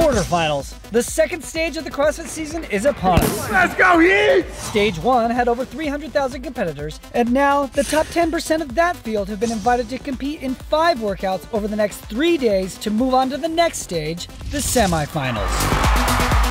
Quarterfinals. The second stage of the CrossFit season is upon us. Let's go, Heat! Stage 1 had over 300,000 competitors, and now the top 10% of that field have been invited to compete in 5 workouts over the next 3 days to move on to the next stage, the semifinals.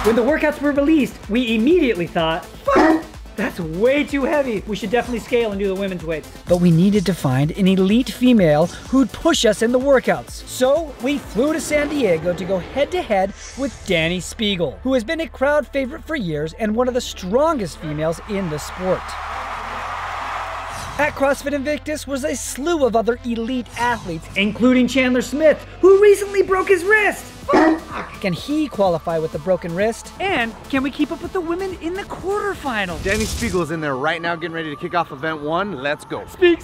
When the workouts were released, we immediately thought, fuck, that's way too heavy. We should definitely scale and do the women's weights. But we needed to find an elite female who'd push us in the workouts. So we flew to San Diego to go head-to-head with Dani Speegle, who has been a crowd favorite for years and one of the strongest females in the sport. At CrossFit Invictus was a slew of other elite athletes, including Chandler Smith, who recently broke his wrist. Can he qualify with a broken wrist? And can we keep up with the women in the quarterfinals? Dani Speegle is in there right now getting ready to kick off event 1. Let's go. Speak.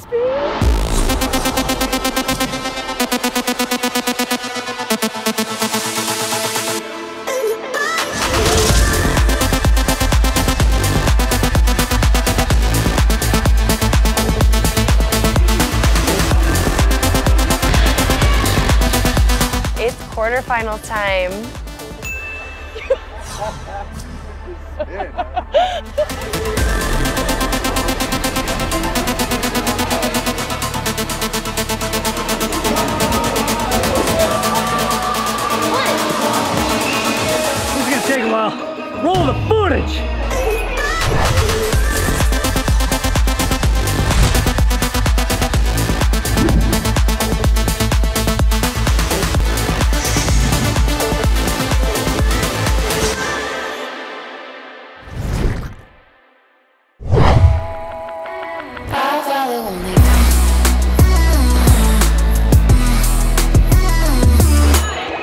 Quarterfinal time. This is gonna take a while. Roll the footage.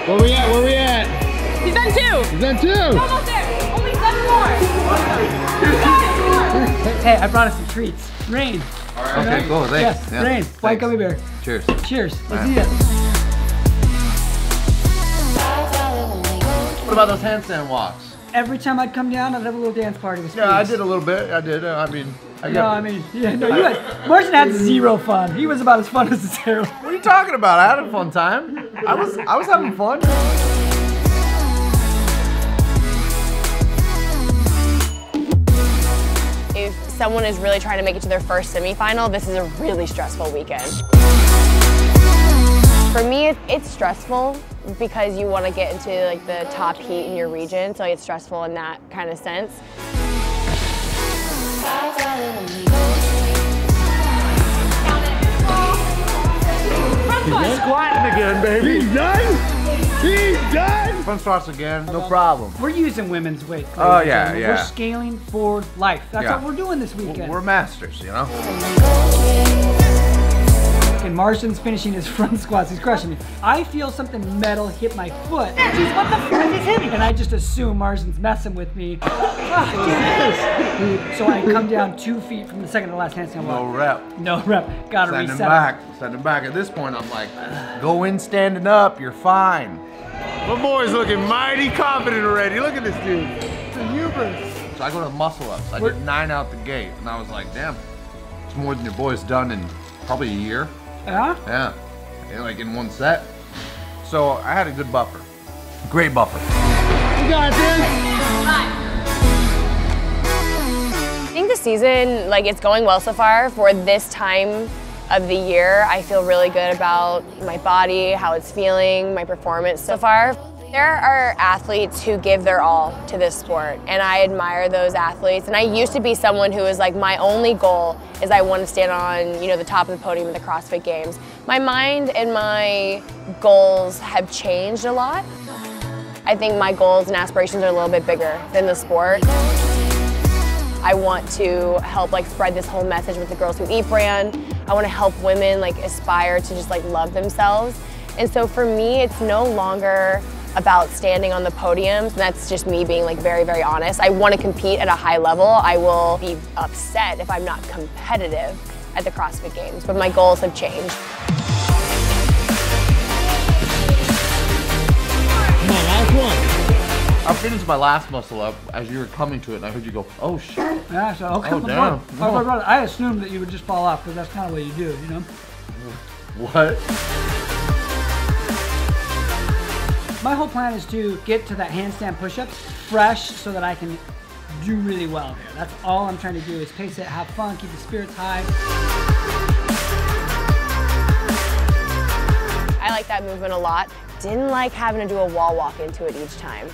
Where we at? He's done 2. He's done 2. We're almost there. Only 7 more. Hey, I brought us some treats. Rain. All right. Okay, cool. Thanks. Yes, yeah. Rain. White gummy bear. Cheers. Cheers. Let's eat it. What about those handstand walks? Every time I'd come down, I'd have a little dance party with Yeah, I did a little bit. I did. I mean, Marston had 0 fun. He was about as fun as Harold. What are you talking about? I had a fun time. I was having fun. If someone is really trying to make it to their first semifinal, this is a really stressful weekend. For me, it's stressful because you want to get into like the top heat in your region, so it's stressful in that kind of sense. He's squatting again, baby. He's done? He's done? Front squats again, no problem. We're using women's weight. Oh, yeah, yeah. We're scaling for life. That's what we're doing this weekend. We're masters, you know? And Marston's finishing his front squats. He's crushing me. I feel something metal hit my foot. Jeez, what the fuck is hitting? And I just assume Marston's messing with me. So I come down 2 feet from the second to last handstand walk. No rep. No rep. Gotta reset. Standing back. At this point, I'm like, go in standing up. You're fine. My boy's looking mighty confident already. Look at this dude. It's a hubris. So I go to muscle ups. I did 9 out the gate, and I was like, damn, it's more than your boy's done in probably a year. Yeah? Yeah, like in 1 set. So I had a good buffer. Great buffer. You got this. I think the season, like, it's going well so far. For this time of the year, I feel really good about my body, how it's feeling, my performance so far. There are athletes who give their all to this sport, and I admire those athletes. And I used to be someone who was like, my only goal is I want to stand on, the top of the podium at the CrossFit Games. My mind and my goals have changed a lot. I think my goals and aspirations are a little bit bigger than the sport. I want to help spread this whole message with the Girls Who Eat brand. I want to help women aspire to just love themselves. And so for me, it's no longer about standing on the podiums. That's just me being very, very honest. I want to compete at a high level. I will be upset if I'm not competitive at the CrossFit Games, but my goals have changed. Come on, last one. I finished my last muscle up as you were coming to it, and I heard you go, oh shit. Yeah, so damn. I assumed that you would just fall off, because that's kind of what you do, What? My whole plan is to get to that handstand push-ups fresh so that I can do really well there. That's all I'm trying to do is pace it, have fun, keep the spirits high. I like that movement a lot. Didn't like having to do a wall walk into it each time.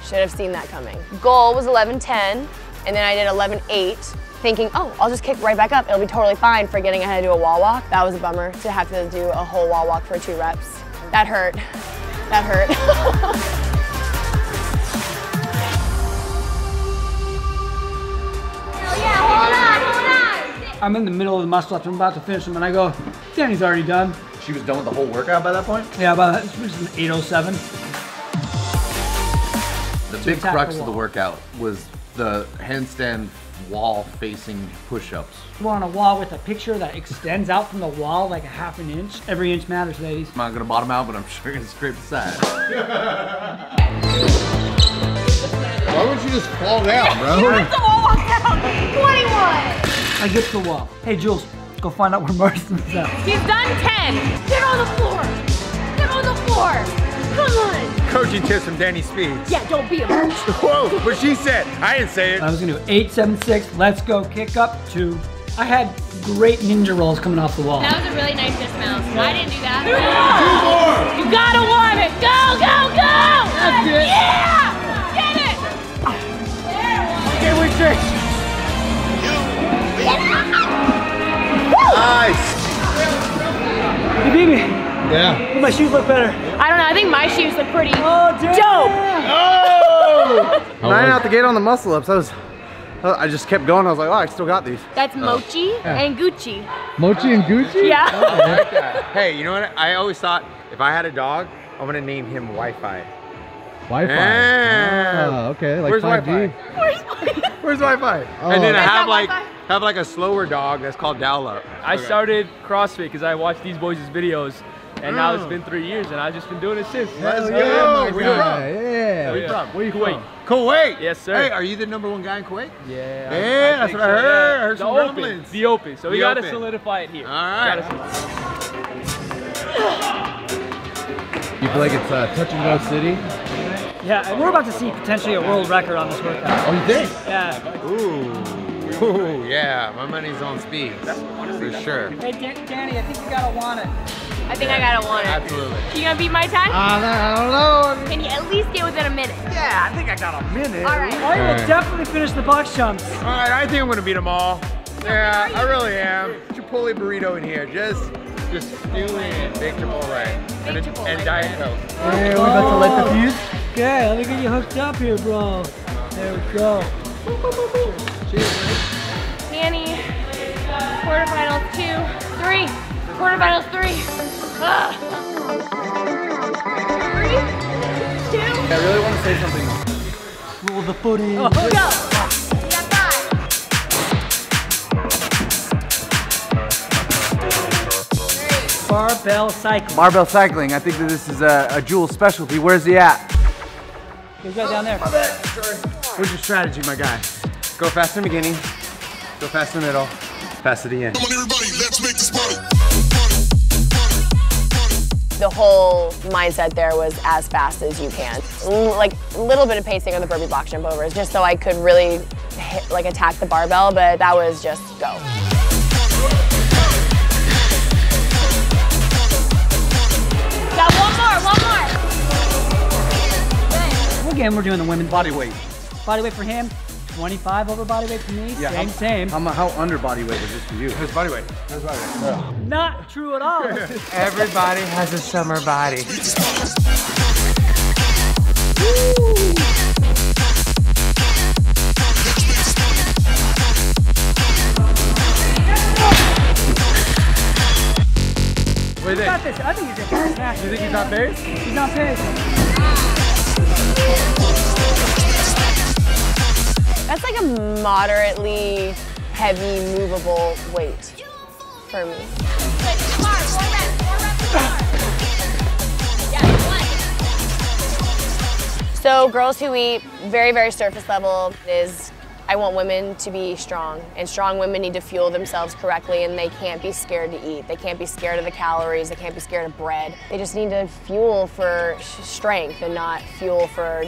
Should have seen that coming. Goal was 11:10, and then I did 11:8, thinking, oh, I'll just kick right back up. It'll be totally fine for getting ahead to do a wall walk. That was a bummer to have to do a whole wall walk for 2 reps. That hurt. That hurt. Yeah, hold on. I'm in the middle of the muscle ups. I'm about to finish them, and I go, Danny's already done. She was done with the whole workout by that point? Yeah, about it was an 8:07. The big crux of the workout was the handstand wall-facing push-ups. You want a wall with a picture that extends out from the wall like a half an inch. Every inch matters, ladies. I'm not gonna bottom out, but I'm sure gonna scrape the side. Why would you just fall down, bro? You have to wall walk down. 21. I get to the wall. Hey, Jules, go find out where Marston's at. He's done 10. Get on the floor. Get on the floor. Come on. Coaching tips from Danny Speeds. Yeah, don't be a bitch. Whoa, what she said. I didn't say it. I was gonna do 8-7-6, let's go, kick up 2. I had great ninja rolls coming off the wall. That was a really nice dismount. I didn't do that. 2 more. You gotta want it. Go, go, go. That's it. Yeah. Get it. Okay, we're straight. Nice. You beat me. Yeah. But my shoes look better. I don't know. I think my shoes look pretty Oh, damn. dope. Oh! 9 out the gate on the muscle ups. I just kept going. I was like, oh, I still got these. That's Mochi and Gucci. Mochi and Gucci? Yeah. I like that. Hey, you know what? I always thought if I had a dog, I'm gonna name him Wi-Fi. Wi-Fi. Yeah. Oh, okay. Like Where's 5G. Wi-Fi? Where's Wi-Fi? Oh. And then I Is that have like a slower dog that's called Dowla. I started CrossFit because I watched these boys' videos, and now it's been 3 years, and I've just been doing it since. Let's Yeah, go. my Where guy. you from? Yeah. Where you from? Where you Kuwait. Kuwait. Yes, sir. Hey, are you the #1 guy in Kuwait? Yeah. Yeah, that's think what I heard. yeah. I heard The some open. rumblings. The open. So we The gotta open. solidify it here. All right. You feel like it's touch and go city? Yeah, and we're about to see potentially a world record on this workout. Oh, you think? Yeah. Ooh, yeah. My money's on speed. For sure. Hey, Danny, I think you gotta want it. I think I gotta want it. Absolutely. You gonna beat my time? I don't know. Can you at least get within a minute? Yeah, I think I got a minute. All right. I will definitely finish the box jumps. All right, I think I'm gonna beat them all. Yeah, I really am. Chipotle burrito in here, just stewing big Chipotle and Diet Coke. Hey, we're about to light the fuse. Okay, let me get you hooked up here, bro. There we go. Danny, quarterfinals 2, 3. Quarterfinals 3. 3, 2. I really want to say something. Roll the footage. Go. We got 5. Barbell cycling. Barbell cycling. I think that this is a Jules specialty. Where's he at? He's right down there. What's your strategy, my guy? Go fast in the beginning. Go fast in the middle. Fast at the end. Come on, everybody, let's make this party. The whole mindset there was as fast as you can. Like a little bit of pacing on the burpee box jump overs, just so I could really attack the barbell, but that was just go. Got one more. Again, we're doing the women's Body weight. body weight for him. 25 over body weight for me. Yeah, Same. How under body weight is this for you? His body weight. His body weight. Not true at all. Everybody has a summer body. What do you He's got think? this. I think he's gonna snatch. You think he's on pace? He's on pace. That's like a moderately heavy, movable weight for me. Four reps. So girls who eat very, very surface level is I want women to be strong, and strong women need to fuel themselves correctly, and they can't be scared to eat. They can't be scared of the calories. They can't be scared of bread. They just need to fuel for strength and not fuel for,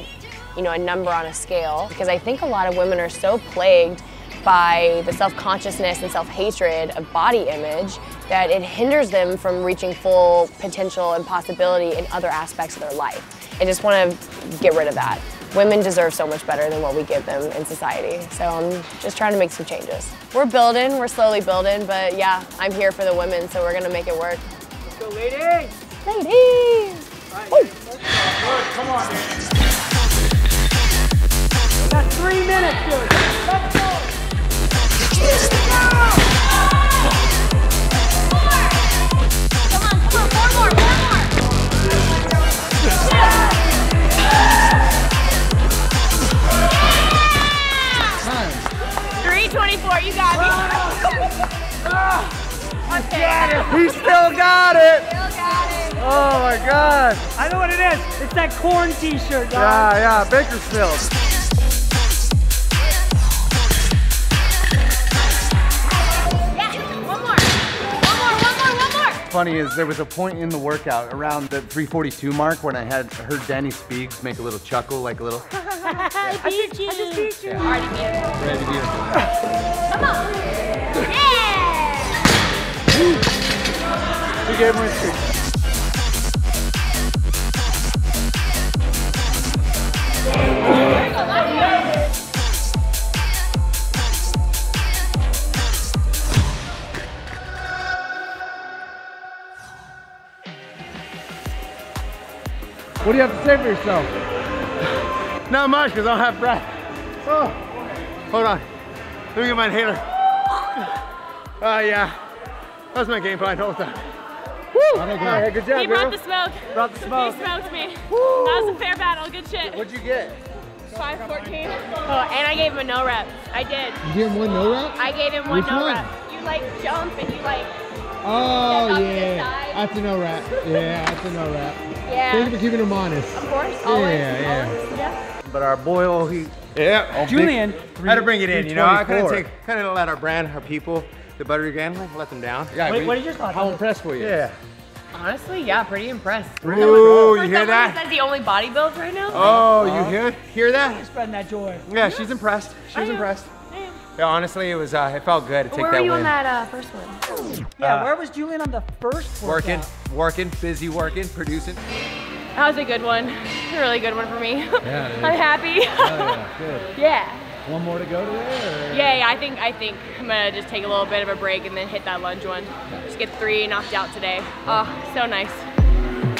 you know, a number on a scale. Because I think a lot of women are so plagued by the self-consciousness and self-hatred of body image that it hinders them from reaching full potential and possibility in other aspects of their life. I just want to get rid of that. Women deserve so much better than what we give them in society. So I'm just trying to make some changes. We're building, we're slowly building, but yeah, I'm here for the women, so we're gonna make it work. Let's go, ladies! Ladies! All right, good, come on, man. That's 3 minutes, dude. Let's go! Four more. 3:24, you got me. He still got it! Oh my God. I know what it is. It's that corn t-shirt, dog. Yeah, Bakersfield. One more. Funny is there was a point in the workout around the 3:42 mark when I had heard Danny Speaks make a little chuckle, like a little. I just beat you. Already beat him. Ready to Come on. Yeah. We gave him a treat. What do you have to say for yourself? Not much, because I don't have breath. Oh. Hold on. Let me get my inhaler. Yeah. That was my game plan the whole time. Woo! All right, good job, He brought the smoke. Brought the smoke. He smoked me. Woo! That was a fair battle. Good shit. What'd you get? 5:14. Oh, and I gave him a no rep. I did. You gave him one no rep? I gave him one Which no one? rep. You like jump and you like. Oh step up to the yeah, side. that's a no rap. Yeah, that's a no rap. Yeah. Thank you for keeping him honest. Of course. Always. Yeah. Always. Yeah. But our boy, Julian. Had to bring it in, you know. I couldn't 324. let our brand, our people, the Buttery gang, let them down. Yeah, What did your thoughts? how impressed were you? Yeah. Honestly, yeah, pretty impressed. Ooh, you hear Someone that? says he only body builds right now. Oh, you hear that? Spreading that joy. Yeah, she's impressed. She was impressed. I am. Yeah, honestly, it was. It felt good to take Where that were you win. on that first one? Yeah, where was Julian on the first Working, busy working, producing. That was a good one. A really good one for me. Yeah, it is. I'm happy. Yeah, good. Yeah. One more to go today? Or? Yeah, I think I'm gonna just take a little bit of a break and then hit that lunge one. Just get 3 knocked out today. Oh, so nice.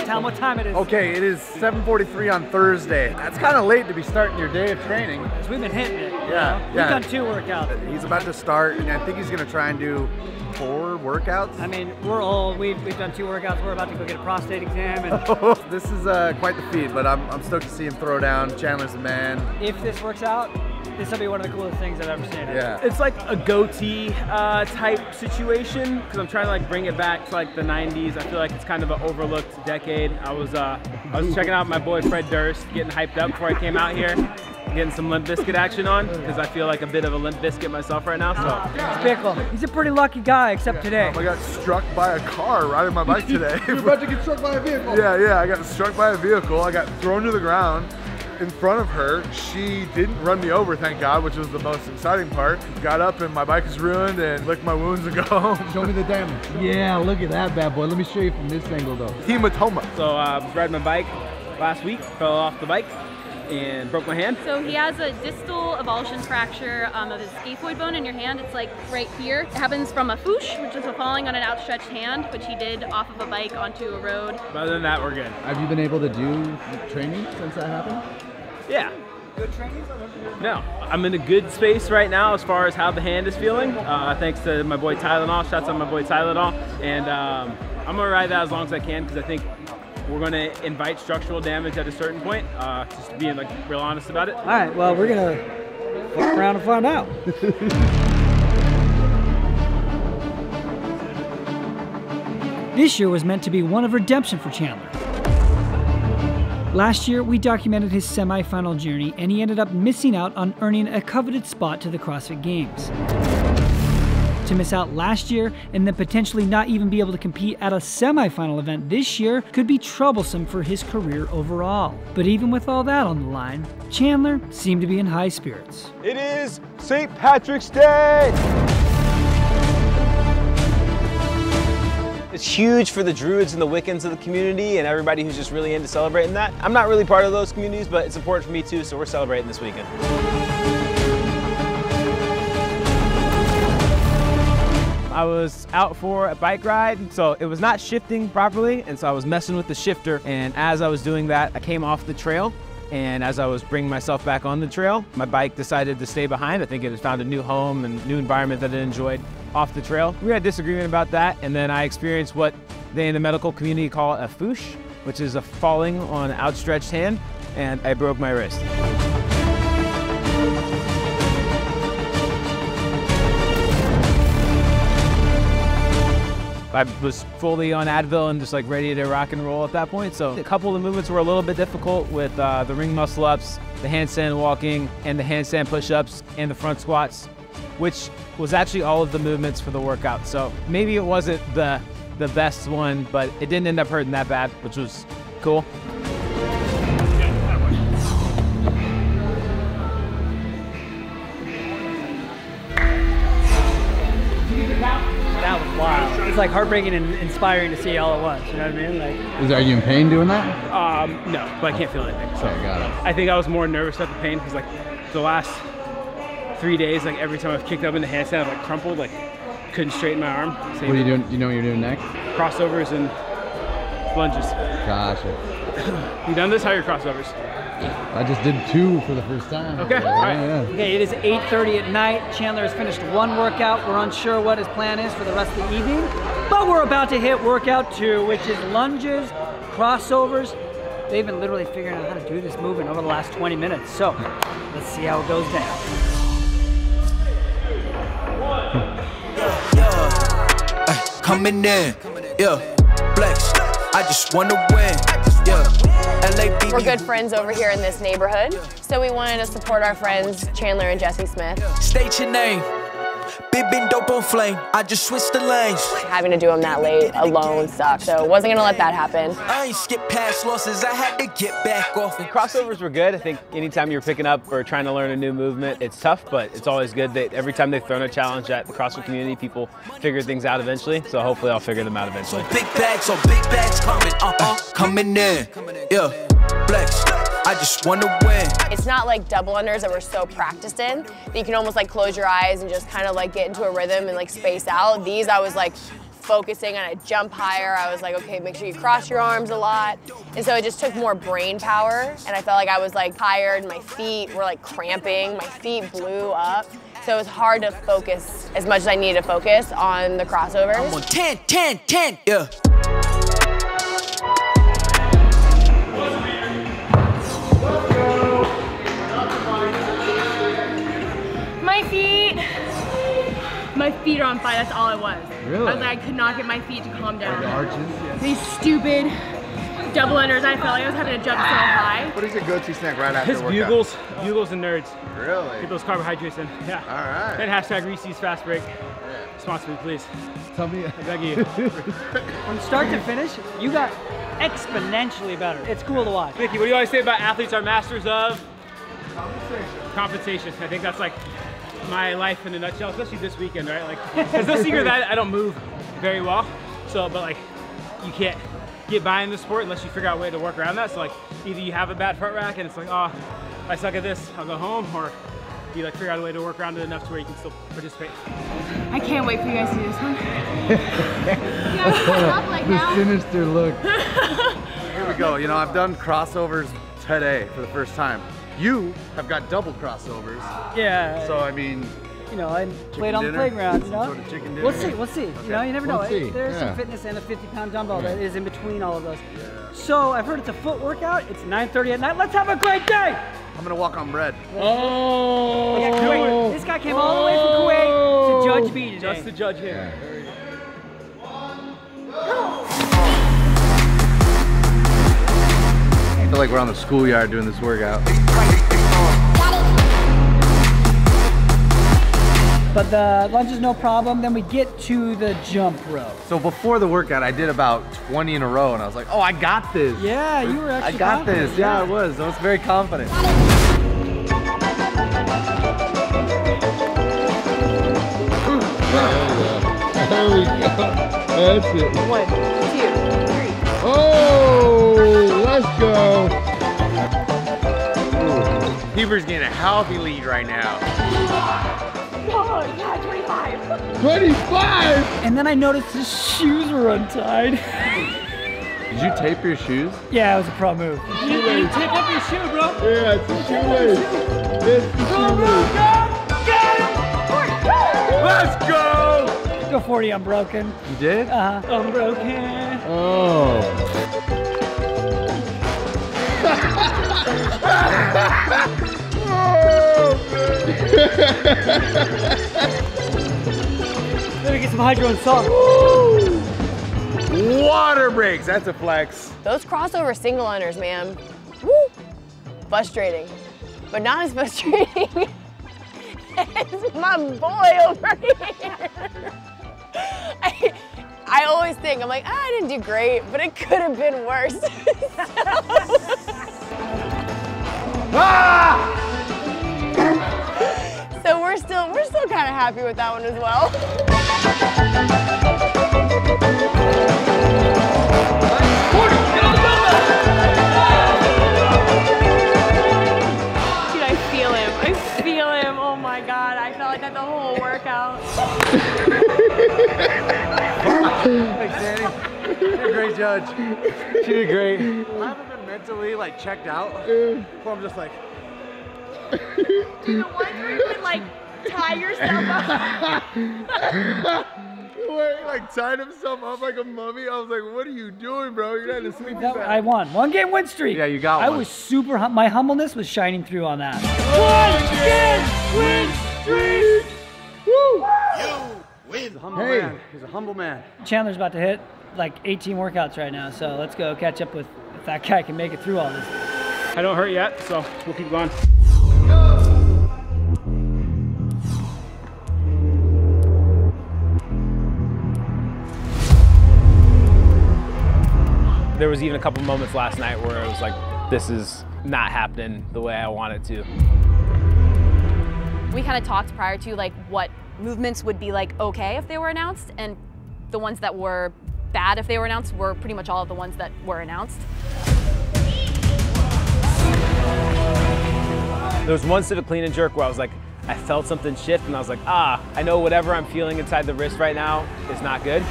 Tell him what time it is. Okay, it is 7:43 on Thursday. That's kind of late to be starting your day of training. Because we've been hitting it. Yeah, We've yeah. done 2 workouts. He's about to start, and I think he's gonna try and do 4 workouts. I mean, we're old. We've done 2 workouts. We're about to go get a prostate exam. And This is quite the feat, but I'm stoked to see him throw down. Chandler's the man. if this works out, this will be one of the coolest things I've ever seen. Yeah. It's like a goatee type situation because I'm trying to like bring it back to like the 90s. I feel like it's kind of an overlooked decade. I was checking out my boy Fred Durst, getting hyped up before I came out here, getting some Limp Bizkit action on because I feel like a bit of a Limp Bizkit myself right now. So Pickle. He's a pretty lucky guy, except today. I got struck by a car riding my bike today. You're about to get struck by a vehicle. Yeah, I got struck by a vehicle. I got thrown to the ground in front of her. She didn't run me over, thank God, which was the most exciting part. Got up and my bike is ruined and licked my wounds and go home. Show me the damage. Yeah, look at that bad boy. Let me show you from this angle though. Hematoma. So I was riding my bike last week, fell off the bike and broke my hand. So he has a distal avulsion fracture of his scaphoid bone in your hand. It's like right here. It happens from a foosh, which is a falling on an outstretched hand, which he did off of a bike onto a road. But other than that, we're good. Have you been able to do training since that happened? Yeah. Good training? No, I'm in a good space right now as far as how the hand is feeling. Thanks to my boy Tylenol. Shouts out my boy Tylenol. And I'm gonna ride that as long as I can because I think we're gonna invite structural damage at a certain point. Just being like real honest about it. All right, well, we're gonna fuck around and find out. This year was meant to be one of redemption for Chandler. Last year, we documented his semi-final journey, and he ended up missing out on earning a coveted spot to the CrossFit Games. To miss out last year and then potentially not even be able to compete at a semi-final event this year could be troublesome for his career overall. But even with all that on the line, Chandler seemed to be in high spirits. It is St. Patrick's Day! It's huge for the Druids and the Wiccans of the community and everybody who's just really into celebrating that. I'm not really part of those communities, but it's important for me too, so we're celebrating this weekend. I was out for a bike ride, so it was not shifting properly, and so I was messing with the shifter, and as I was doing that, I came off the trail, and as I was bringing myself back on the trail, my bike decided to stay behind. I think it had found a new home and new environment that it enjoyed off the trail. We had a disagreement about that, and then I experienced what they in the medical community call a foosh, which is a falling on an outstretched hand, and I broke my wrist. I was fully on Advil and just like ready to rock and roll at that point. So a couple of the movements were a little bit difficult with the ring muscle ups, the handstand walking, and the handstand push-ups, and the front squats, which was actually all of the movements for the workout. So maybe it wasn't the best one, but it didn't end up hurting that bad, which was cool. That was wild. It's like heartbreaking and inspiring to see all at once. You know what I mean? Like, Are you in pain doing that? No, but I can't feel anything. So Okay, got it. I think I was more nervous at the pain because like the last 3 days, like every time I've kicked up in the handstand, I've like crumpled, like couldn't straighten my arm. What are you doing? You know what you're doing next? Crossovers and lunges. Gotcha. You done this? How are your crossovers? I just did 2 for the first time. Okay, all right. Yeah. okay, it is 8:30 at night. Chandler has finished 1 workout. We're unsure what his plan is for the rest of the evening, but we're about to hit workout 2, which is lunges, crossovers. They've been literally figuring out how to do this movement over the last 20 minutes. So let's see how it goes down. Coming in, yeah, flex. I just wanna win, yeah. We're good friends over here in this neighborhood, so we wanted to support our friends Chandler and Jesse Smith. State your name. Big been dope on flame. I just switched the lanes. Having to do them that late alone sucked, so wasn't gonna let that happen. I ain't skip past losses. I had to get back off. Crossovers were good. I think anytime you're picking up or trying to learn a new movement, it's tough, but it's always good that every time they've thrown a challenge at the CrossFit community, people figure things out eventually. So hopefully I'll figure them out eventually. So big bags coming, coming in, yeah, flex. I just wanna win. It's not like double unders that we're so practiced in that you can almost like close your eyes and just kind of like get into a rhythm and like space out. These I was like focusing on a jump higher. I was like, okay, make sure you cross your arms a lot. And so it just took more brain power, and I felt like I was like tired, my feet were like cramping, my feet blew up. So it was hard to focus as much as I needed to focus on the crossovers. I'm on 10, yeah. My feet are on fire, that's all it was. Really? I was like, I could not get my feet to calm down. The arches? These stupid double unders, I felt like I was having to jump so high. What is your go-to snack right after His workout? bugles and nerds. Really? Get those carbohydrates in. Yeah. All right. And hashtag Reese's Fast Break. Sponsor me, please. Tell me. I beg you. From start to finish, you got exponentially better. It's cool to watch. Vicky, what do you always say about athletes are masters of? Compensation. I think that's like my life in a nutshell, especially this weekend, right? Like, there's no secret that I don't move very well. So, but like, you can't get by in the sport unless you figure out a way to work around that. So like, either you have a bad front rack and it's like, oh, if I suck at this, I'll go home, or you like figure out a way to work around it enough to where you can still participate. I can't wait for you guys to do this one. The sinister look. Here we go. You know, I've done crossovers today for the first time. You have got double crossovers. Yeah. So, I mean, you know, I played on the playground, you know? Sort of chicken dinner. We'll see. Okay. You know, you never know. We'll see. There's some fitness and a 50-pound dumbbell that is in between all of those. So I've heard it's a foot workout. It's 9:30 at night. Let's have a great day. I'm gonna walk on bread. Oh! Yeah, Kuwait. This guy came all the way from Kuwait to judge me today. Just to judge him. Yeah. feel like we're on the schoolyard doing this workout. But the lunge is no problem. Then we get to the jump rope. So before the workout, I did about 20 in a row, and I was like, oh, I got this. Yeah, you were actually I got confident. this. Yeah, I was very confident. There we go. That's it. 1, 2, 3. Oh, let's go. Heber's getting a healthy lead right now. Oh, yeah, 25. 25! And then I noticed his shoes were untied. Did you tape your shoes? Yeah, it was a pro move. You tape up your shoe, bro. Yeah, it's a shoelace. It's the shoelace. Let's go! Go 40 unbroken. You did? Unbroken. Oh. Let me get some hydro and salt. Water breaks, that's a flex. Those crossover single unders, man. Woo! Frustrating. But not as frustrating as my boy over here. I always think, I'm like, I didn't do great, but it could have been worse. So we're still kind of happy with that one as well. Dude, I feel him. I feel him. Oh my God. I felt like that the whole workout. Thanks, Danny. You're a great judge. She did great. I haven't been mentally like checked out. So I'm just like. Dude, the ones where you can like tie yourself up. Wait, like tied himself up like a mummy. I was like, what are you doing, bro? You're not in a sleeping bag. I won. 1 game win streak. Yeah, you got I one. was super, my humbleness was shining through on that. 1 game win streak! Woo! He's a humble Hey. man. He's a humble man. Chandler's about to hit like 18 workouts right now, so let's go catch up with if that guy can make it through all this. I don't hurt yet, so we'll keep going. There was even a couple moments last night where I was like, this is not happening the way I want it to. We kind of talked prior to like what movements would be like okay if they were announced, and the ones that were bad if they were announced were pretty much all of the ones that were announced. There was one sit of clean and jerk where I was like, I felt something shift and I was like, I know whatever I'm feeling inside the wrist right now is not good.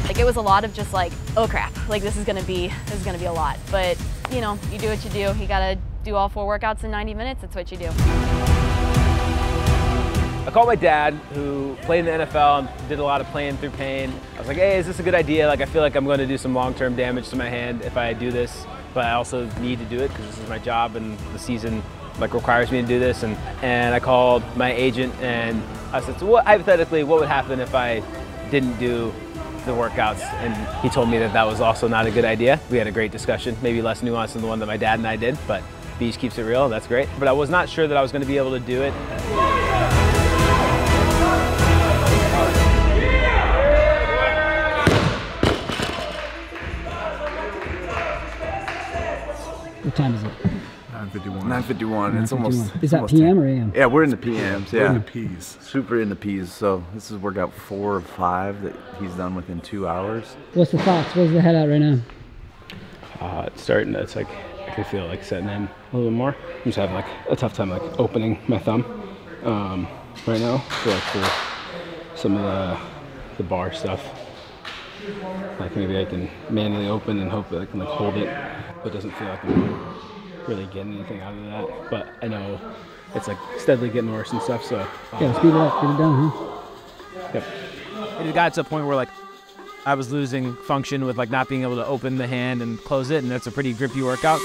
Like it was a lot of just like, oh crap, like this is gonna be a lot. But you know, you do what you do. You gotta do all 4 workouts in 90 minutes, that's what you do. I called my dad, who played in the NFL and did a lot of playing through pain. I was like, hey, is this a good idea? Like I feel like I'm gonna do some long-term damage to my hand if I do this, but I also need to do it because this is my job and the season like requires me to do this. And I called my agent and I said, so what, hypothetically, what would happen if I didn't do the workouts? And he told me that that was also not a good idea. We had a great discussion, maybe less nuanced than the one that my dad and I did, but Beach keeps it real, that's great. But I was not sure that I was gonna be able to do it. What time is it? 9:51. 9:51. It's almost. Is that PM or AM? Yeah, we're in the PMs. Yeah. We're in the P's. Super in the P's. So this is workout 4 of 5 that he's done within 2 hours. What's the thoughts? Where's the head at right now? It's starting to, it's like, I can feel like setting in a little bit more. I'm just having like a tough time like opening my thumb right now. So like for some of the bar stuff, like maybe I can manually open and hope that I can like hold it, but it doesn't feel like I'm really getting anything out of that. But I know it's like steadily getting worse and stuff, so. Yeah, speed it up, get it done, huh? Yep. It got to a point where like I was losing function with like not being able to open the hand and close it, and that's a pretty grippy workout.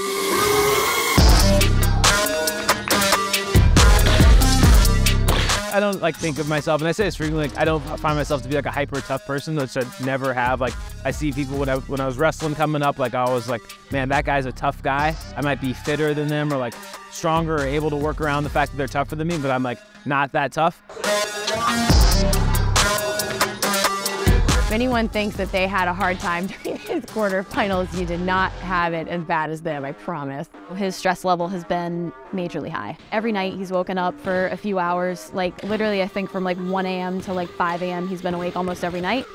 I don't like think of myself, and I say this frequently, like, I don't find myself to be like a hyper tough person, which I never have. Like, I see people when I was wrestling coming up, like I was like, man, that guy's a tough guy. I might be fitter than them or like stronger or able to work around the fact that they're tougher than me, but I'm like not that tough. If anyone thinks that they had a hard time during his quarterfinals, you did not have it as bad as them, I promise. His stress level has been majorly high. Every night he's woken up for a few hours, like literally I think from like 1 a.m. to like 5 a.m. he's been awake almost every night.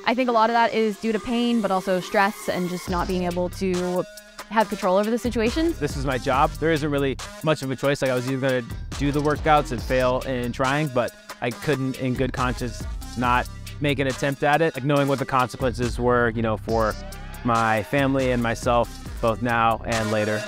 I think a lot of that is due to pain, but also stress and just not being able to have control over the situation. This is my job. There isn't really much of a choice. Like I was either gonna do the workouts and fail in trying, but I couldn't in good conscience not make an attempt at it, like knowing what the consequences were, you know, for my family and myself, both now and later.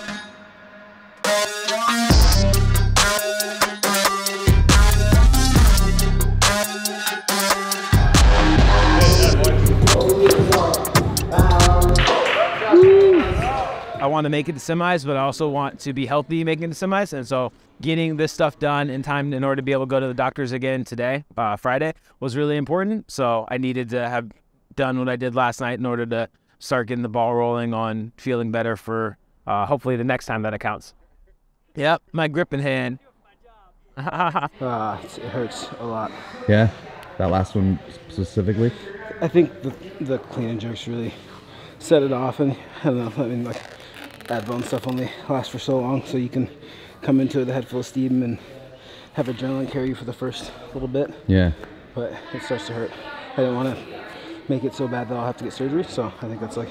I want to make it to semis, but I also want to be healthy making it to semis, and so getting this stuff done in time in order to be able to go to the doctors again today, Friday, was really important. So I needed to have done what I did last night in order to start getting the ball rolling on feeling better for hopefully the next time that it counts. Yep, my grip in hand. It hurts a lot. Yeah, that last one specifically? I think the clean and jerks really set it off, and I don't know, I mean, like, bad bone stuff only lasts for so long, so you can come into it with a head full of steam and have adrenaline carry you for the first little bit. Yeah. But it starts to hurt. I didn't want to make it so bad that I'll have to get surgery, so I think that's like,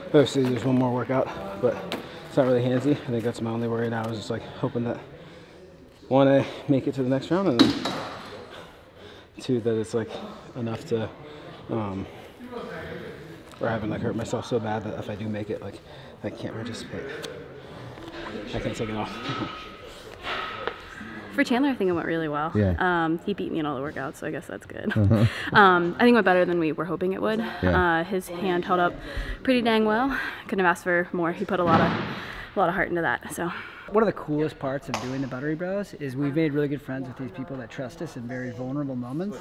obviously there's one more workout, but it's not really handsy. I think that's my only worry now, is just like hoping that, one, I make it to the next round, and then two, that it's like enough to, or I haven't like hurt myself so bad that if I do make it, like I can't participate. I can't take it off. For Chandler, I think it went really well. Yeah. He beat me in all the workouts, so I guess that's good. I think it went better than we were hoping it would. Yeah. His hand held up pretty dang well. Couldn't have asked for more. He put a lot of heart into that. So. One of the coolest parts of doing the Buttery Bros is we've made really good friends with these people that trust us in very vulnerable moments.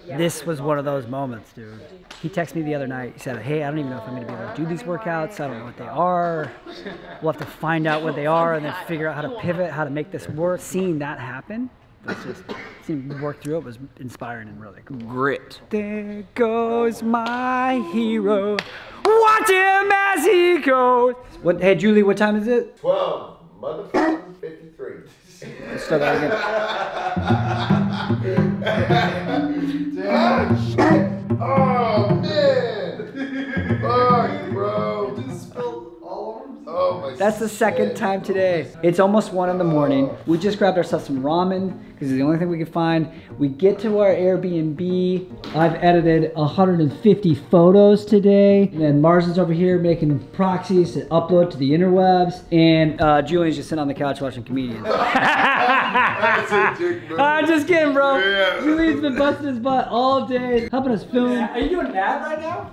This was one of those moments, dude. He texted me the other night. He said, hey, I don't even know if I'm going to be able to do these workouts. I don't know what they are. We'll have to find out what they are and then figure out how to pivot, how to make this work. Seeing that happen, seeing him work through it was inspiring and really cool. Grit. There goes my hero. Watch him as he goes. Hey, Julie, what time is it? 12. Motherfucking 53. Let's start that again. Oh, man. Fuck, bro. Just spilled all over himself. Oh, my. That's the second time today. It's almost 1 in the morning. We just grabbed ourselves some ramen because it's the only thing we could find. We get to our Airbnb. I've edited 150 photos today. And then Marston's over here making proxies to upload to the interwebs. And Julian's just sitting on the couch watching comedians. I'm just kidding, bro. Yeah. Julian's been busting his butt all day, helping us film. Are you doing bad right now?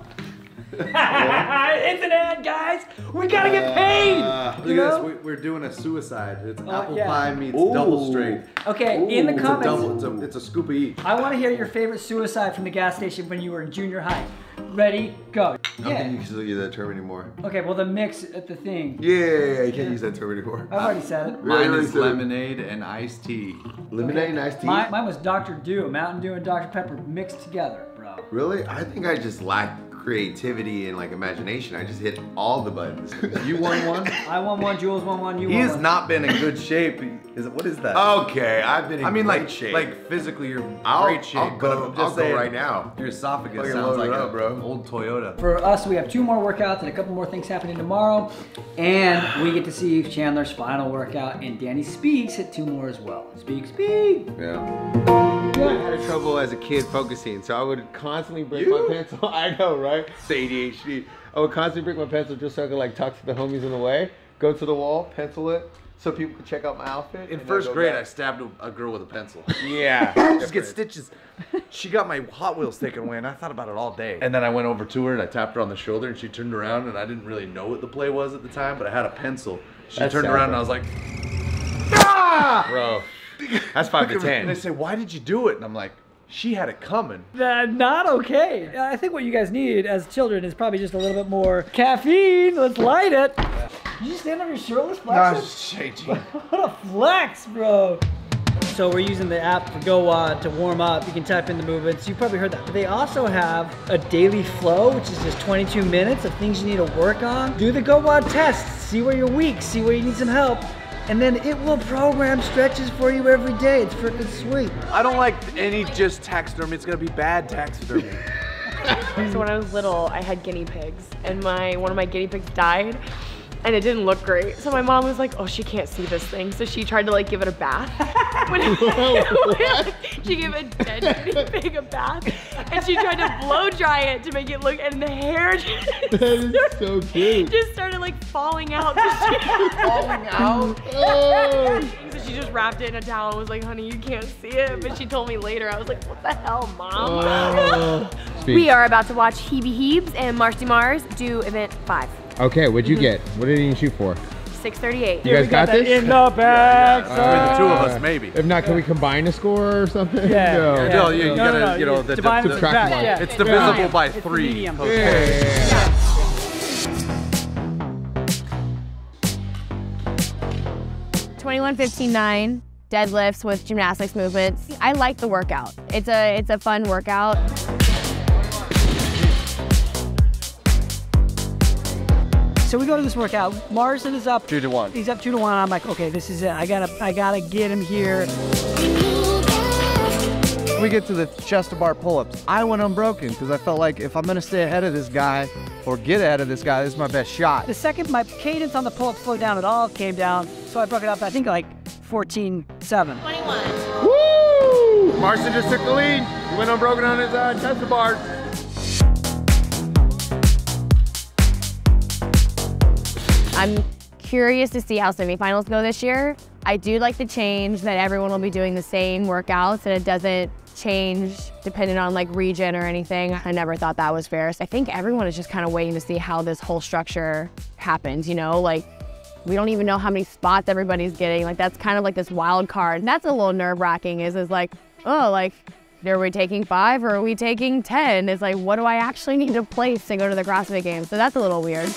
It's an ad, guys. We gotta get paid. Look at this. We're doing a suicide. It's apple pie meets double straight. Okay, in the comments. It's a scoop of each. I want to hear your favorite suicide from the gas station when you were in junior high. Ready, go. I don't think you can use that term anymore. Okay, well the mix at the thing. Yeah, you can't use that term anymore. I've already said it. Mine is lemonade and iced tea. Lemonade and iced tea? Mine was Dr. Dew, Mountain Dew and Dr. Pepper mixed together, bro. Really? I think I just lack creativity and like imagination. I just hit all the buttons. You won one? I won one, Jules won one, you won one. He has not been in good shape. What is that? Okay, I've been in great shape. Like physically you're in great shape, but I'm just saying right now. Your esophagus sounds like an old Toyota. For us, we have 2 more workouts and a couple more things happening tomorrow. And we get to see Chandler's final workout, and Danny Speaks at 2 more as well. Speak. Yeah. I had trouble as a kid focusing, so I would constantly break my pencil. I know, right? It's ADHD. I would constantly break my pencil just so I could like talk to the homies in the way, go to the wall, pencil it, so people could check out my outfit. In first grade, I stabbed a girl with a pencil. Yeah. Just get stitches. She got my Hot Wheels taken away, and I thought about it all day. And then I went over to her, and I tapped her on the shoulder, and she turned around, and I didn't really know what the play was at the time, but I had a pencil. She turned around, and I was like, ah! Bro. That's 5 to 10. And they say, why did you do it? And I'm like, she had it coming. Not okay. I think what you guys need as children is probably just a little bit more caffeine. Let's light it. You just stand on your shirtless No, flex? it's just changing. What a flex, bro. So we're using the app for GoWOD to warm up. You can type in the movements. You've probably heard that. But they also have a daily flow, which is just 22 minutes of things you need to work on. Do the GoWOD test. See where you're weak. See where you need some help. And then it will program stretches for you every day. It's freaking sweet. I don't like any just taxidermy. It's gonna be bad taxidermy. So when I was little, I had guinea pigs, and one of my guinea pigs died, and it didn't look great. So my mom was like, "Oh, she can't see this thing," so she tried to like give it a bath. She gave a dead guinea pig a bath, and she tried to blow dry it to make it look, and the hair just started like falling out. Falling out? Oh. So she just wrapped it in a towel and was like, "Honey, you can't see it." But she told me later. I was like, "What the hell, Mom?" Oh. We are about to watch Hebe Hebes and Marsty Mars do event 5. Okay, what'd you get? What did you shoot for? 638. You guys got this? In the back. Between the two of us, maybe. If not, can we combine a score or something? Yeah. No, you gotta, you know, subtract one. It's divisible by 3. Okay. 21:15.9 deadlifts with gymnastics movements. I like the workout. It's a fun workout. So we go to this workout. Marston is up 2-1. He's up 2-1. I'm like, okay, this is it. I gotta get him here. We get to the chest to bar pull-ups. I went unbroken because I felt like if I'm gonna stay ahead of this guy or get ahead of this guy, this is my best shot. The second my cadence on the pull-up slowed down at all, came down. So I broke it up, I think like 14-7. 21. Woo! Marston just took the lead. He went unbroken on his chest to bars. I'm curious to see how semifinals go this year. I do like the change that everyone will be doing the same workouts and it doesn't change depending on like region or anything. I never thought that was fair. So I think everyone is just kind of waiting to see how this whole structure happens, you know? Like, we don't even know how many spots everybody's getting. Like, that's kind of like this wild card. That's a little nerve-wracking is like, oh, like, are we taking 5 or are we taking 10? It's like, what do I actually need to place to go to the CrossFit Games? So that's a little weird.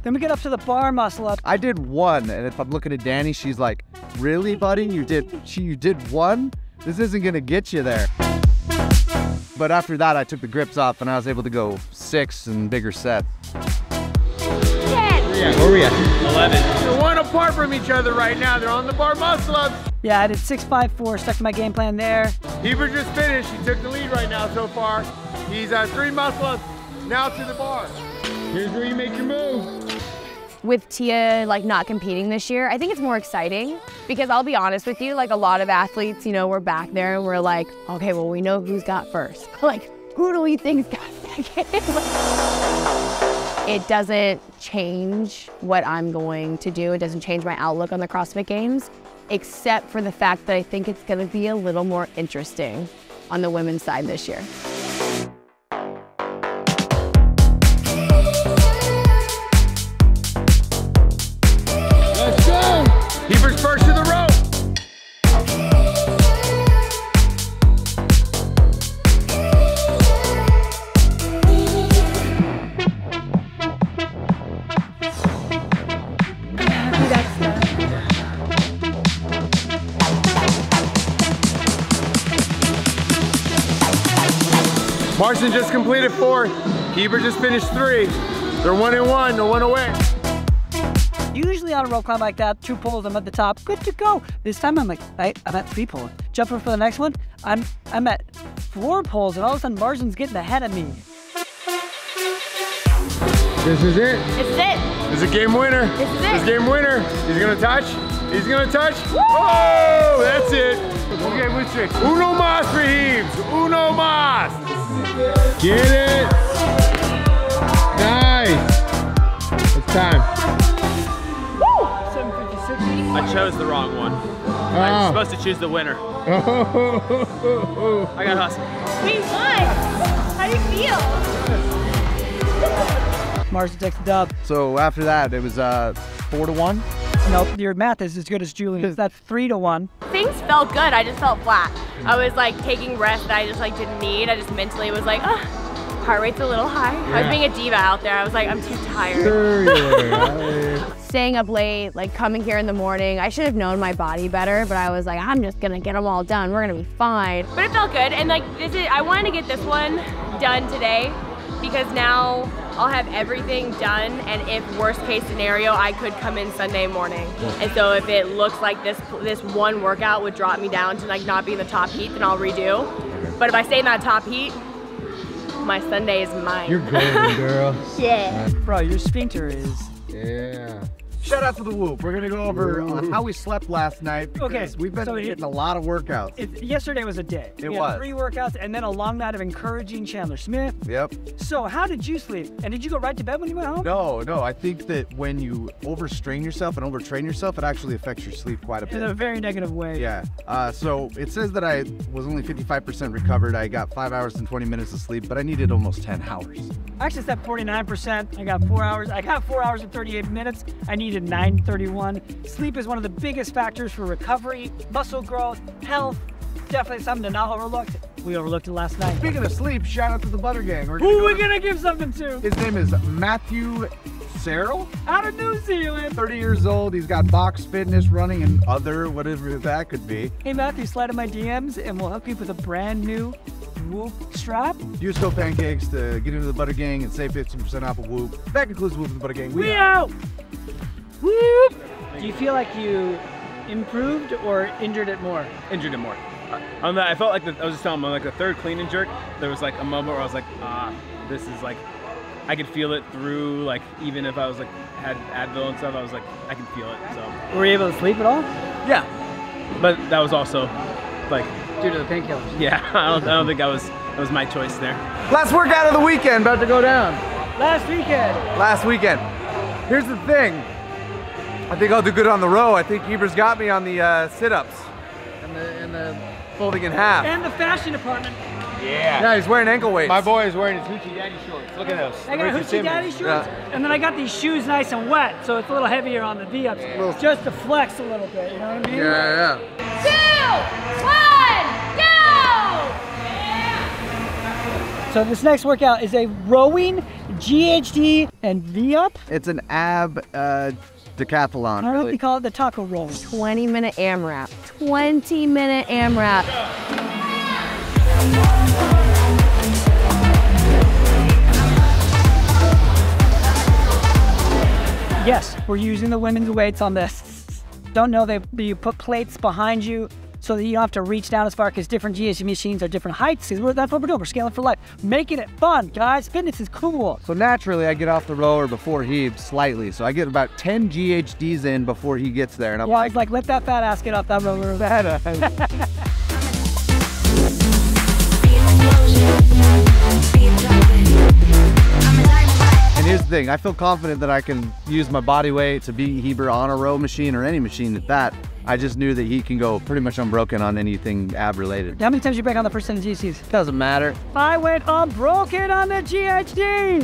Then we get up to the bar muscle up. I did 1, and if I'm looking at Danny, she's like, really, buddy? You did 1? This isn't gonna get you there. But after that, I took the grips off, and I was able to go 6 and bigger sets. Yeah, where are we at? 11. They're 1 apart from each other right now. They're on the bar muscle ups. Yeah, I did 6-5-4, stuck to my game plan there. Heber just finished. He took the lead right now so far. He's 3 muscle ups now to the bar. Here's where you make your move. With Tia like not competing this year, I think it's more exciting because I'll be honest with you, like a lot of athletes, you know, we're back there and we're like, okay, well, we know who's got first. Like, who do we think's got second? It doesn't change what I'm going to do. It doesn't change my outlook on the CrossFit Games, except for the fact that I think it's gonna be a little more interesting on the women's side this year. Heber's first to the rope. Marston just completed 4. Heber just finished 3. They're 1-1, no 1 away. Usually on a rope climb like that, 2 pulls, I'm at the top, good to go. This time I'm like, I'm at 3 pulls. Jumping for the next one, I'm at 4 pulls, and all of a sudden Marston's getting ahead of me. This is it. This is it. This is a game winner. This is it. This game winner. He's gonna touch. He's gonna touch. Oh, that's it. Okay, which trick? Uno mas for Heaves. Uno mas. Get it. Nice. It's time. I chose the wrong one. I'm supposed to choose the winner. I got hustled. We won. How do you feel? Marston takes the dub. So after that, it was 4-1. Nope, your math is as good as Julian's. That's 3-1. Things felt good, I just felt flat. I was like taking rest that I just like didn't need. I just mentally was like, heart rate's a little high. I was being a diva out there. I was like, I'm too tired. Staying up late, like coming here in the morning. I should have known my body better, but I was like, I'm just gonna get them all done. We're gonna be fine. But it felt good, and like I wanted to get this one done today because now I'll have everything done, and if worst case scenario, I could come in Sunday morning. And so if it looks like this one workout would drop me down to like not be in the top heat, then I'll redo. But if I stay in that top heat, my Sunday is mine. You're golden, girl. Yeah. Bro, your sphincter is... Yeah. Shout out to the Whoop. We're gonna go over how we slept last night. Okay, We've been getting a lot of workouts. Yesterday was a day. It we was. had 3 workouts and then a long night of encouraging Chandler Smith. Yep. So how did you sleep? And did you go right to bed when you went home? No. I think that when you overstrain yourself and overtrain yourself, it actually affects your sleep quite a bit. In a very negative way. Yeah. So it says that I was only 55% recovered. I got 5 hours and 20 minutes of sleep, but I needed almost 10 hours. I actually slept 49%. I got 4 hours. I got 4 hours and 38 minutes. I needed 9:31. Sleep is one of the biggest factors for recovery, muscle growth, health. Definitely something to not overlook. We overlooked it last night. Speaking of sleep, shout out to the Butter Gang. Who are we gonna give something to? His name is Matthew Searle. Out of New Zealand. 30 years old. He's got box fitness, running, and other, whatever that could be. Hey Matthew, slide in my DMs and we'll hook you with a brand new Whoop strap. Use code Pancakes to get into the Butter Gang and save 15% off of Whoop. That concludes Whoop with the Butter Gang. We out. Whoop. Do you feel like you improved or injured it more? Injured it more. I felt like I was just telling him, on like the third clean and jerk, there was like a moment where I was like, this is like, I could feel it through, like even if I was like had Advil and stuff, I was like, I can feel it. So. Were you able to sleep at all? Yeah, but that was also like due to the painkillers. Yeah, I don't think that was my choice there. Last workout of the weekend, about to go down. Last weekend. Here's the thing. I think I'll do good on the row. I think Heber's got me on the sit-ups and the folding in half. And the fashion department. Yeah, he's wearing ankle weights. My boy is wearing his Hoochie Daddy shorts. Look at those. I got Hoochie Daddy shorts, and then I got these shoes nice and wet, so it's a little heavier on the V-ups, just to flex a little bit, you know what I mean? Yeah. 2, 1, go! So this next workout is a rowing, GHD, and V-up. It's an ab decathlon. I like to call it the taco roll. 20-minute AMRAP. 20-minute AMRAP. Yes, we're using the women's weights on this. Don't know you put plates behind you so that you don't have to reach down as far, because different GHD machines are different heights. That's what we're doing. We're scaling for life. Making it fun, guys. Fitness is cool. So naturally, I get off the rower before he slightly. So I get about 10 GHDs in before he gets there. And I'm like, let that fat ass get off that rower. And here's the thing, I feel confident that I can use my body weight to beat Heber on a row machine or any machine at that. I just knew that he can go pretty much unbroken on anything ab related. How many times you break on the first 10 GHDs? Doesn't matter. I went unbroken on the GHD.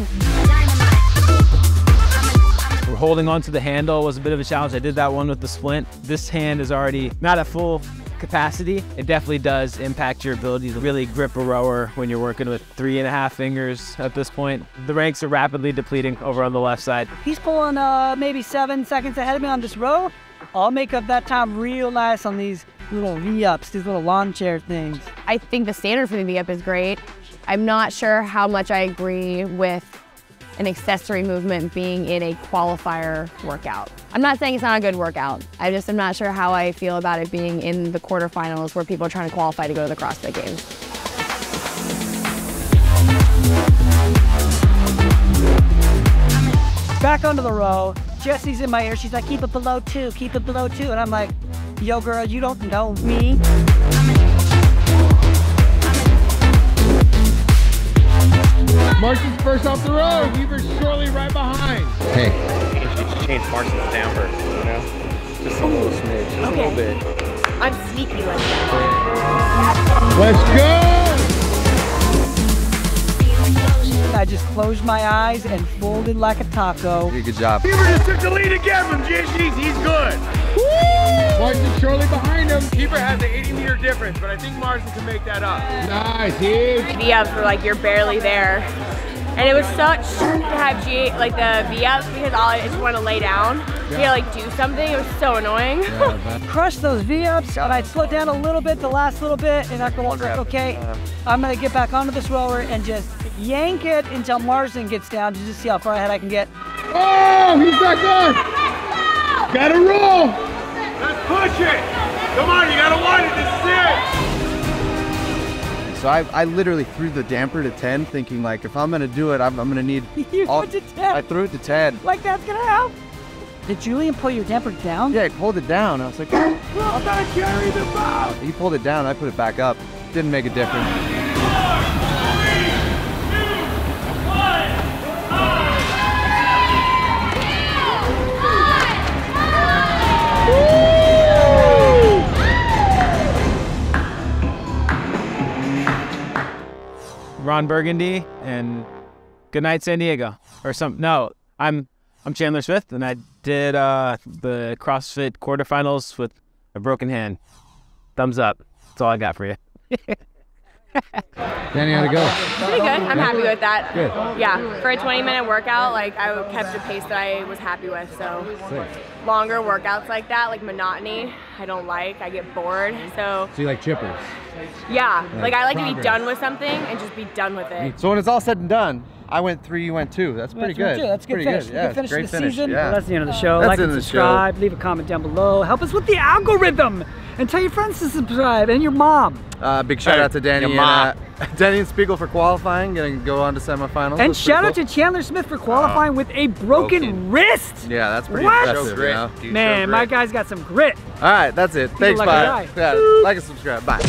We're holding on to the handle was a bit of a challenge. I did that one with the splint. This hand is already not at full capacity. It definitely does impact your ability to really grip a rower when you're working with 3.5 fingers at this point. The ranks are rapidly depleting over on the left side. He's pulling maybe 7 seconds ahead of me on this row. I'll make up that time real nice on these little V-ups, these little lawn chair things. I think the standard for the V-up is great. I'm not sure how much I agree with an accessory movement being in a qualifier workout. I'm not saying it's not a good workout. I just am not sure how I feel about it being in the quarterfinals where people are trying to qualify to go to the CrossFit Games. Back onto the row. Jesse's in my ear. She's like, keep it below 2, keep it below 2. And I'm like, yo girl, you don't know me. Marston's first off the road. Heber's shortly right behind. Hey. Change Marston's down first, you know? Just a little smidge, just a little bit. I'm sneaky like that. Let's go! I just closed my eyes and folded like a taco. Good job. Heber just took the lead again from GSGs. He's good. Marston surely behind him. Heber has an 80-meter difference, but I think Marston can make that up. Nice, huge. V-ups were like, you're barely there. And it was such to have like the V-ups because all I just want to lay down. You gotta like do something. It was so annoying. Crush those V-ups, and I'd slow down a little bit, the last little bit, and after like, okay, I'm gonna get back onto this roller and just yank it until Marston gets down to just see how far ahead I can get. Oh, he's back on. Gotta roll. Let's push it. Come on, you gotta want it. This is it. So I literally threw the damper to 10, thinking like if I'm gonna do it, I'm gonna need. You threw it to 10. I threw it to 10. Like that's gonna help. Did Julian pull your damper down? Yeah, he pulled it down. I was like, I'm gonna carry the boat. He pulled it down. I put it back up. Didn't make a difference. 4, Ron Burgundy and Good Night San Diego or some. No, I'm Chandler Smith, and I did the CrossFit quarterfinals with a broken hand. Thumbs up. That's all I got for you. Danny, how'd it go? Pretty good. I'm happy with that. Good. Yeah, for a 20-minute workout, like I kept a pace that I was happy with. So longer workouts like that, like monotony, I don't like. I get bored. So you like chippers? Yeah, like I like to be done with something and just be done with it. So when it's all said and done, I went 3, you went 2. That's pretty good. That's a good finish. Yeah, Good finish great of the finish. season. Yeah. Well, that's the end of the show. That's Like the and end of the subscribe. Leave a comment down below. Help us with the algorithm. And tell your friends to subscribe. And your mom. Big shout out to Danny and Danny and Spiegel for qualifying, gonna go on to semifinals. And shout out to Chandler Smith for qualifying with a broken wrist. Yeah, that's pretty What? impressive. You know? Man, my guy's got some grit. All right, that's it. Thanks, a lucky bye. guy. Yeah, like and subscribe. Bye.